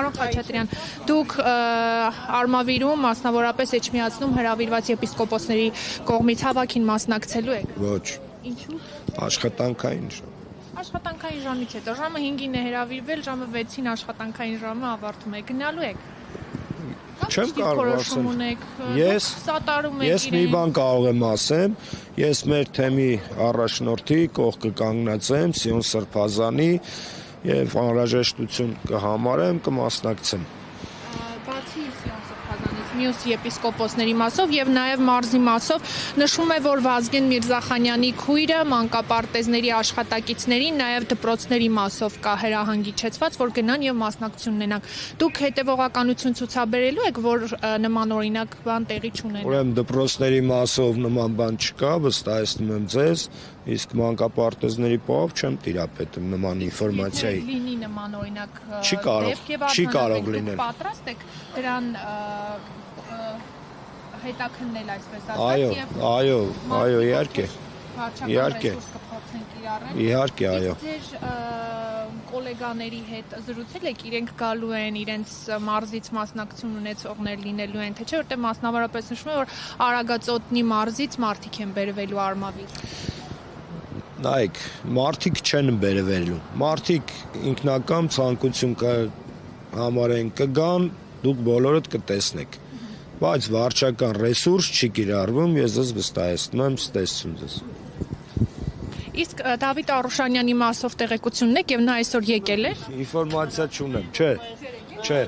Պարոն Խաչատրյան, դուք Արմավիրում մասնավորապես Էջմիածնում հրավիրված եպիսկոպոսների կողմից հավաքին մասնակցելու եք։ Ոչ, Ինչու՞։ աշխատանքային ժամ։ Աշխատանքային ժամից հետո ժամը 5-ին է հրավիրվել, ժամը 6-ին աշխատանքային ժամը ավարտում է։ Գնալու եք։ Չեմ կարող ասել։ Սատարում եք Ես մի բան կարող եմ ասեմ, ես մեր թեմի առաջնորդի կողքը կանգնած եմ, Սիոն Սրբազանի եւ անհրաժեշտություն կհամարեմ, կմասնակցեմ։ Բացի Սիոն Սրբազանից մյուս եպիսկոպոսների մասով եւ նաեւ մարզի մասով նշվում է, որ Վազգեն Միրզախանյանի քույրը մանկապարտեզների աշխատակիցներին նաեւ դպրոցների մասով կա հրահանգիչեցված, որ գնան եւ մասնակցություն ունենան։ Դուք հետեւողականություն ցուցաբերելու եք, որ նման օրինակ բան տեղի չունենա։ Ուրեմն դպրոցների մասով նման բան չկա, վստահեցնում եմ ձեզ, իսկ մանկապարտեզների պահով չեմ տիրապետում նման ինֆորմացիայի։ Լինի նման օրինակ Չի կարող լինել։ Պատրաստ եք դրան հետաքննել այսպես ասած Այո, իհարկե։ Իհարկե։ Իհարկե, այո։ Ձեր կոլեգաների հետ զրուցել եք, իրենք գալու են, իրենց մարզից մասնակցություն ունեցողներ լինելու են, թե չէ, որտեղ մասնավորապես նշվում է, որ Արագածոտնի մարզից մարդիկ են բերվելու Արմավիր։ Նայեք, մարդիկ չեն բերվելու։ Մարդիկ ինքնակամ ցանկություն համարեն կգան, դուք բոլորդ կտեսնեք։ Բայց վարչական ռեսուրս չի կիրառվում, ես ձեզ վստահեցնում եմ, ստեսություն ձեզ։ Իսկ Դավիթ Արուշանյանի մասով տեղեկությունն եք եւ նա այսօր եկել է։ Ինֆորմացիա չունեմ, չէ։